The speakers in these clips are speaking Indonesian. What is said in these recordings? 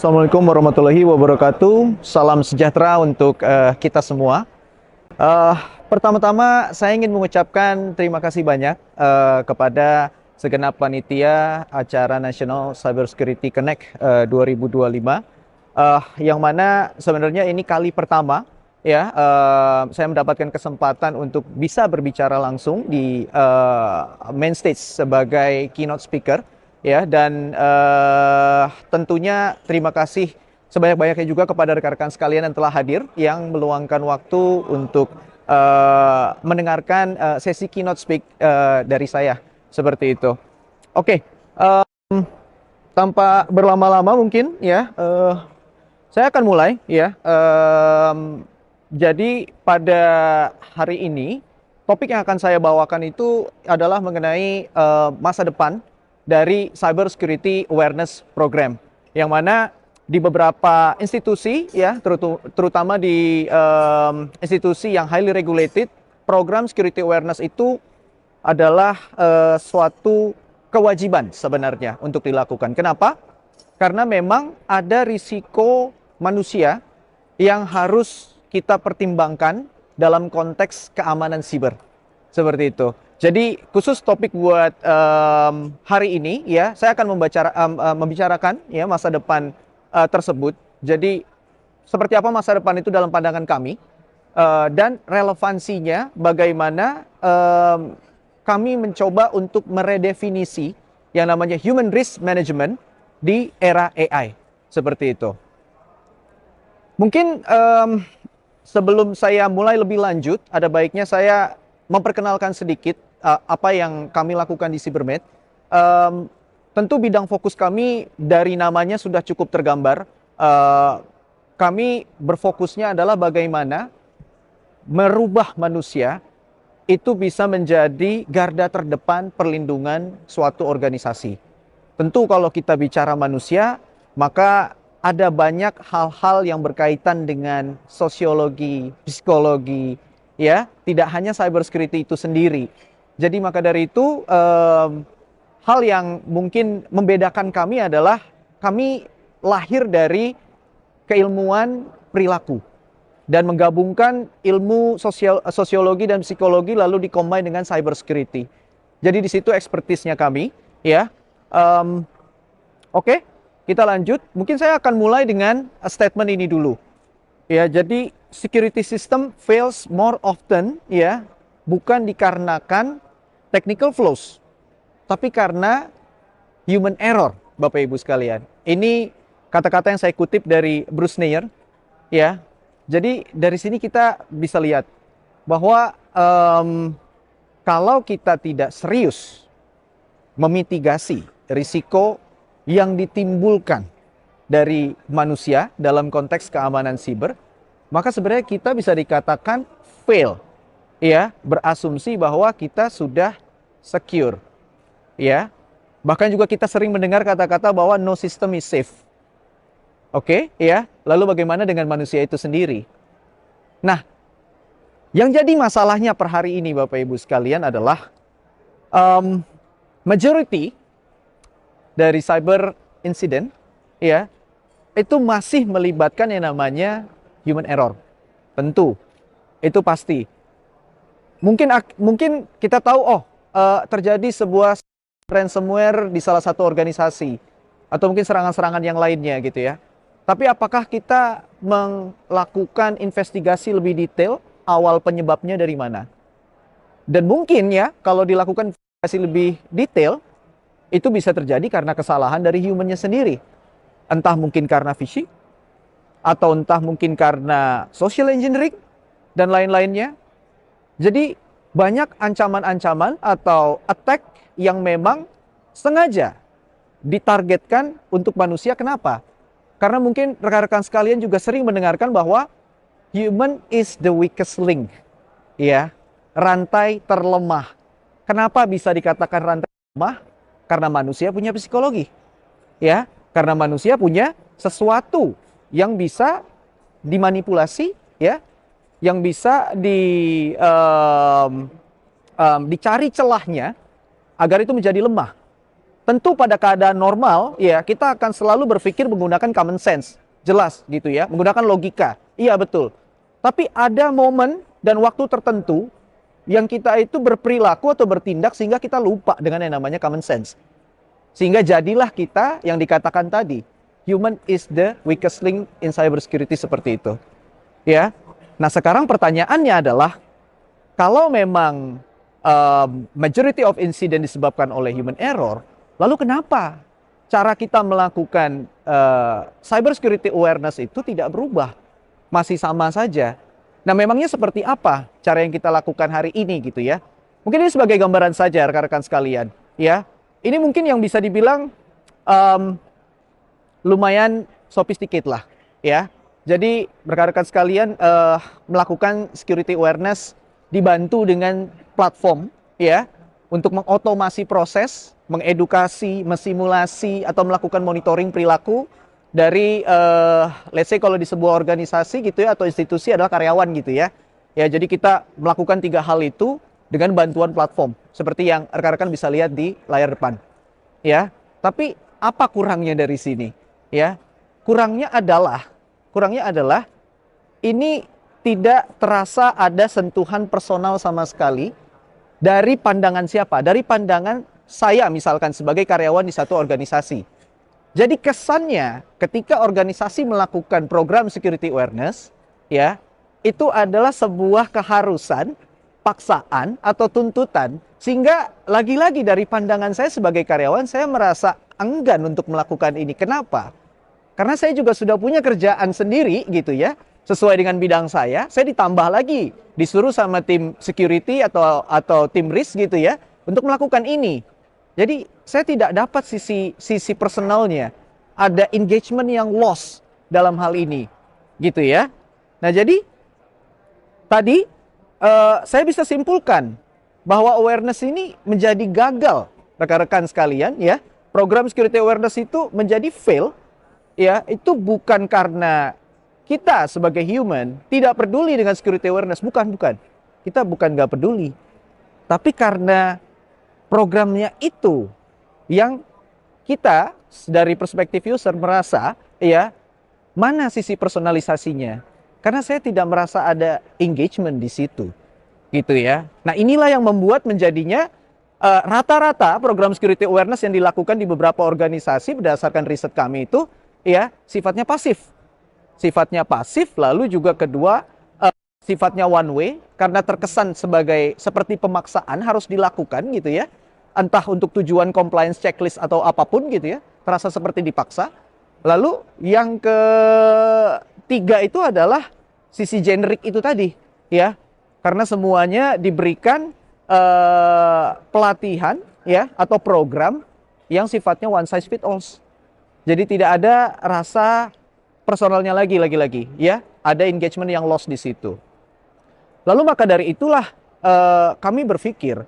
Assalamualaikum warahmatullahi wabarakatuh. Salam sejahtera untuk kita semua. Eh, Pertama-tama saya ingin mengucapkan terima kasih banyak kepada segenap panitia acara National Cybersecurity Connect 2025, yang mana sebenarnya ini kali pertama ya saya mendapatkan kesempatan untuk bisa berbicara langsung di main stage sebagai keynote speaker ya, dan tentunya terima kasih sebanyak-banyaknya juga kepada rekan-rekan sekalian yang telah hadir, yang meluangkan waktu untuk mendengarkan sesi keynote speak dari saya seperti itu. Oke, tanpa berlama-lama mungkin ya, saya akan mulai ya. Jadi pada hari ini topik yang akan saya bawakan itu adalah mengenai masa depan dari Cyber Security Awareness Program, yang mana di beberapa institusi ya, terutama di institusi yang highly regulated, program security awareness itu adalah suatu kewajiban sebenarnya untuk dilakukan. Kenapa? Karena memang ada risiko manusia yang harus kita pertimbangkan dalam konteks keamanan siber. Seperti itu. Jadi khusus topik buat hari ini ya, saya akan membicarakan ya masa depan tersebut. Jadi seperti apa masa depan itu dalam pandangan kami, dan relevansinya bagaimana kami mencoba untuk meredefinisi yang namanya human risk management di era AI. Seperti itu. Mungkin sebelum saya mulai lebih lanjut, ada baiknya saya memperkenalkan sedikit apa yang kami lakukan di Cybermed. Tentu bidang fokus kami dari namanya sudah cukup tergambar. Kami berfokusnya adalah bagaimana merubah manusia itu bisa menjadi garda terdepan perlindungan suatu organisasi. Tentu kalau kita bicara manusia, maka ada banyak hal-hal yang berkaitan dengan sosiologi, psikologi, ya, tidak hanya cybersecurity itu sendiri. Jadi maka dari itu hal yang mungkin membedakan kami adalah kami lahir dari keilmuan perilaku dan menggabungkan ilmu sosiologi dan psikologi lalu dikombin dengan cybersecurity. Jadi di situ expertise-nya kami, ya. Oke, kita lanjut. Mungkin saya akan mulai dengan statement ini dulu. Ya, jadi security system fails more often ya, bukan dikarenakan technical flaws, tapi karena human error, Bapak Ibu sekalian. Ini kata-kata yang saya kutip dari Bruce Nair ya. Jadi dari sini kita bisa lihat bahwa kalau kita tidak serius memitigasi risiko yang ditimbulkan dari manusia dalam konteks keamanan siber, maka sebenarnya kita bisa dikatakan fail, ya, berasumsi bahwa kita sudah secure, ya. Bahkan juga kita sering mendengar kata-kata bahwa no system is safe. Oke, ya. Lalu bagaimana dengan manusia itu sendiri? Nah, yang jadi masalahnya per hari ini Bapak Ibu sekalian adalah majority dari cyber incident ya, itu masih melibatkan yang namanya human error. Tentu, itu pasti. Mungkin kita tahu, terjadi sebuah ransomware di salah satu organisasi, atau mungkin serangan-serangan yang lainnya gitu ya. Tapi apakah kita melakukan investigasi lebih detail awal penyebabnya dari mana? Dan mungkin ya, kalau dilakukan investigasi lebih detail, itu bisa terjadi karena kesalahan dari humannya sendiri. Entah mungkin karena phishing, atau entah mungkin karena social engineering, dan lain-lainnya. Jadi banyak ancaman-ancaman atau attack yang memang sengaja ditargetkan untuk manusia. Kenapa? Karena mungkin rekan-rekan sekalian juga sering mendengarkan bahwa human is the weakest link. Ya, rantai terlemah. Kenapa bisa dikatakan rantai terlemah? Karena manusia punya psikologi. Ya, karena manusia punya sesuatu yang bisa dimanipulasi, ya, yang bisa dicari celahnya agar itu menjadi lemah. Tentu pada keadaan normal, ya kita akan selalu berpikir menggunakan common sense, jelas gitu ya, menggunakan logika. Iya betul. Tapi ada momen dan waktu tertentu yang kita itu berperilaku atau bertindak sehingga kita lupa dengan yang namanya common sense. Sehingga jadilah kita yang dikatakan tadi, human is the weakest link in cybersecurity seperti itu. Ya. Nah, sekarang pertanyaannya adalah kalau memang majority of incident disebabkan oleh human error, lalu kenapa cara kita melakukan cybersecurity awareness itu tidak berubah? Masih sama saja. Nah, memangnya seperti apa cara yang kita lakukan hari ini gitu ya? Mungkin ini sebagai gambaran saja rekan-rekan sekalian, ya. Ini mungkin yang bisa dibilang lumayan sophisticated lah, ya. Jadi rekan-rekan sekalian melakukan security awareness dibantu dengan platform, ya, untuk mengotomasi proses, mengedukasi, mensimulasi atau melakukan monitoring perilaku dari let's say kalau di sebuah organisasi gitu ya atau institusi adalah karyawan gitu ya. Ya, jadi kita melakukan 3 hal itu dengan bantuan platform seperti yang rekan-rekan bisa lihat di layar depan. Ya. Tapi apa kurangnya dari sini? Ya. Kurangnya adalah ini tidak terasa ada sentuhan personal sama sekali dari pandangan siapa? Dari pandangan saya misalkan sebagai karyawan di satu organisasi. Jadi kesannya ketika organisasi melakukan program security awareness, ya, itu adalah sebuah keharusan, paksaan atau tuntutan, sehingga lagi-lagi dari pandangan saya sebagai karyawan saya merasa enggan untuk melakukan ini. Kenapa? Karena saya juga sudah punya kerjaan sendiri gitu ya, sesuai dengan bidang saya ditambah lagi disuruh sama tim security atau tim risk gitu ya untuk melakukan ini. Jadi saya tidak dapat sisi personalnya, ada engagement yang lost dalam hal ini, gitu ya. Nah jadi tadi saya bisa simpulkan bahwa awareness ini menjadi gagal, rekan-rekan sekalian ya. Program security awareness itu menjadi fail, ya itu bukan karena kita sebagai human tidak peduli dengan security awareness, bukan. Kita bukan nggak peduli, tapi karena programnya itu yang kita dari perspektif user merasa ya mana sisi personalisasinya, karena saya tidak merasa ada engagement di situ gitu ya. Nah inilah yang membuat menjadinya rata-rata program security awareness yang dilakukan di beberapa organisasi berdasarkan riset kami itu ya sifatnya pasif, lalu juga kedua sifatnya one way karena terkesan seperti pemaksaan harus dilakukan gitu ya, entah untuk tujuan compliance checklist atau apapun gitu ya, terasa seperti dipaksa. Lalu yang ketiga itu adalah sisi generik itu tadi ya, karena semuanya diberikan pelatihan ya atau program yang sifatnya one size fit all. Jadi tidak ada rasa personalnya lagi ya, ada engagement yang lost di situ. Lalu maka dari itulah kami berpikir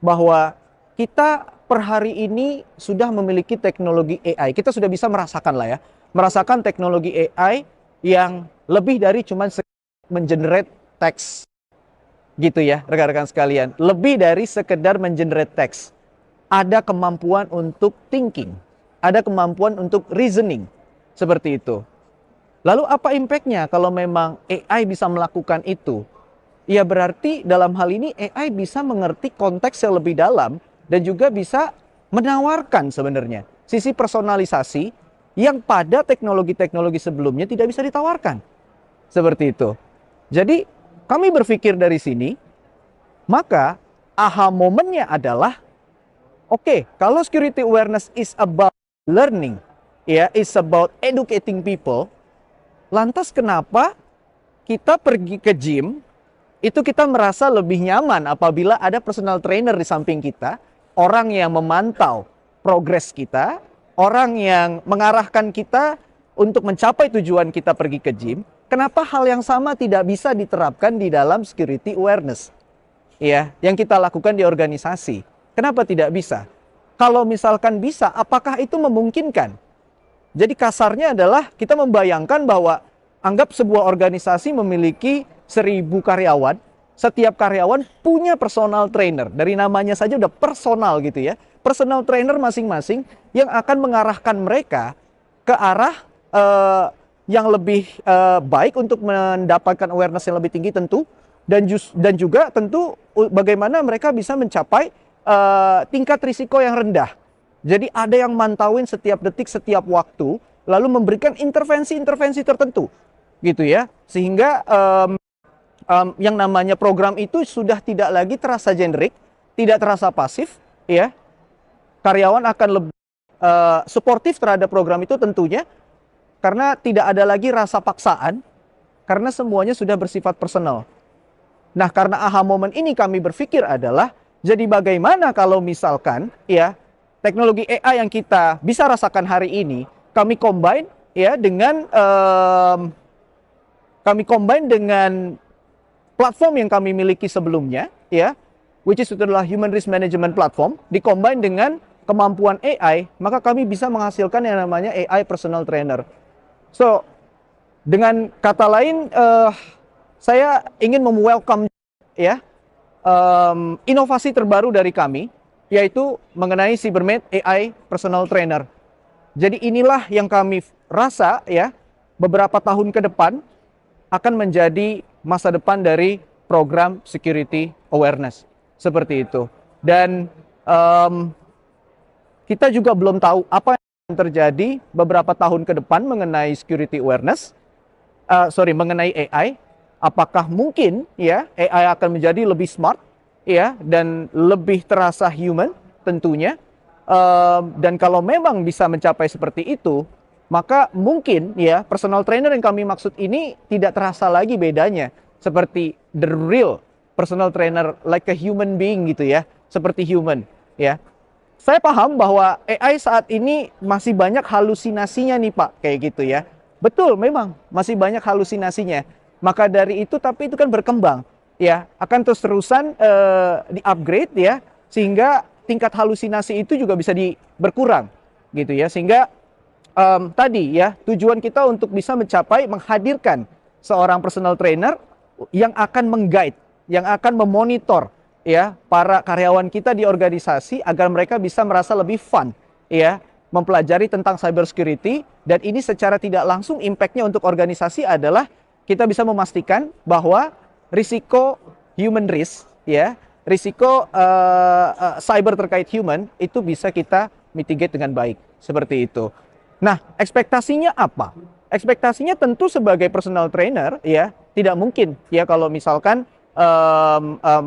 bahwa kita per hari ini sudah memiliki teknologi AI. Kita sudah bisa merasakan teknologi AI yang lebih dari cuma mengenerate teks. Gitu ya, rekan-rekan sekalian. Lebih dari sekedar mengenerate teks. Ada kemampuan untuk thinking, ada kemampuan untuk reasoning. Seperti itu. Lalu apa impact-nya kalau memang AI bisa melakukan itu? Ya berarti dalam hal ini AI bisa mengerti konteks yang lebih dalam dan juga bisa menawarkan sebenarnya sisi personalisasi yang pada teknologi-teknologi sebelumnya tidak bisa ditawarkan. Seperti itu. Jadi kami berpikir dari sini, maka aha momennya adalah oke, kalau security awareness is about learning, ya, is about educating people, lantas kenapa kita pergi ke gym itu kita merasa lebih nyaman apabila ada personal trainer di samping kita, orang yang memantau progres kita, orang yang mengarahkan kita untuk mencapai tujuan kita pergi ke gym. Kenapa hal yang sama tidak bisa diterapkan di dalam security awareness? Ya, yang kita lakukan di organisasi. Kenapa tidak bisa? Kalau misalkan bisa, apakah itu memungkinkan? Jadi kasarnya adalah kita membayangkan bahwa anggap sebuah organisasi memiliki 1.000 karyawan, setiap karyawan punya personal trainer. Dari namanya saja udah personal gitu ya. personal trainer masing-masing yang akan mengarahkan mereka ke arah yang lebih baik untuk mendapatkan awareness yang lebih tinggi tentu, dan juga tentu bagaimana mereka bisa mencapai tingkat risiko yang rendah. Jadi ada yang mantauin setiap detik, setiap waktu, lalu memberikan intervensi-intervensi tertentu, gitu ya, sehingga yang namanya program itu sudah tidak lagi terasa generik, tidak terasa pasif, ya. Karyawan akan lebih suportif terhadap program itu tentunya, karena tidak ada lagi rasa paksaan, karena semuanya sudah bersifat personal. Nah, karena aha moment ini kami berpikir adalah, jadi bagaimana kalau misalkan ya teknologi AI yang kita bisa rasakan hari ini kami combine ya dengan platform yang kami miliki sebelumnya ya, which is adalah Human Risk Management Platform, dikombine dengan kemampuan AI, maka kami bisa menghasilkan yang namanya AI Personal Trainer. So, dengan kata lain, saya ingin welcome ya inovasi terbaru dari kami, yaitu mengenai CyberMate AI Personal Trainer. Jadi inilah yang kami rasa ya beberapa tahun ke depan akan menjadi masa depan dari program security awareness seperti itu. Dan kita juga belum tahu apa yang akan terjadi beberapa tahun ke depan mengenai security awareness, mengenai AI. Apakah mungkin ya AI akan menjadi lebih smart ya dan lebih terasa human tentunya. Dan kalau memang bisa mencapai seperti itu, maka mungkin ya personal trainer yang kami maksud ini tidak terasa lagi bedanya seperti the real personal trainer, like a human being gitu ya, seperti human ya. Saya paham bahwa AI saat ini masih banyak halusinasinya nih Pak, kayak gitu ya. Betul, memang masih banyak halusinasinya. Maka dari itu, tapi itu kan berkembang ya, akan terus-terusan di-upgrade ya, sehingga tingkat halusinasi itu juga bisa berkurang gitu ya, sehingga tadi ya tujuan kita untuk bisa menghadirkan seorang personal trainer yang akan meng-guide, yang akan memonitor ya para karyawan kita di organisasi agar mereka bisa merasa lebih fun ya, mempelajari tentang cyber security. Dan ini secara tidak langsung impact-nya untuk organisasi adalah kita bisa memastikan bahwa risiko human risk ya, risiko cyber terkait human itu bisa kita mitigate dengan baik seperti itu. Nah, ekspektasinya apa? Ekspektasinya tentu sebagai personal trainer ya, tidak mungkin ya kalau misalkan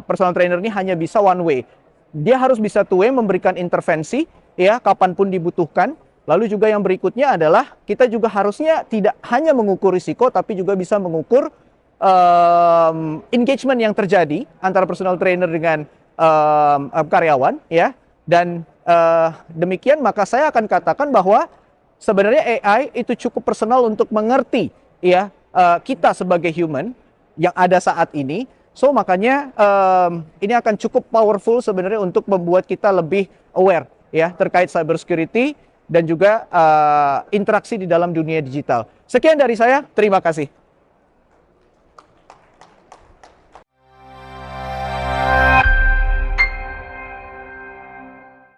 personal trainer ini hanya bisa one way. Dia harus bisa two way, memberikan intervensi ya kapanpun dibutuhkan. Lalu juga yang berikutnya adalah kita juga harusnya tidak hanya mengukur risiko, tapi juga bisa mengukur engagement yang terjadi antara personal trainer dengan karyawan ya. Dan demikian maka saya akan katakan bahwa sebenarnya AI itu cukup personal untuk mengerti ya kita sebagai human yang ada saat ini. So makanya ini akan cukup powerful sebenarnya untuk membuat kita lebih aware ya terkait cyber security dan juga interaksi di dalam dunia digital. Sekian dari saya, terima kasih.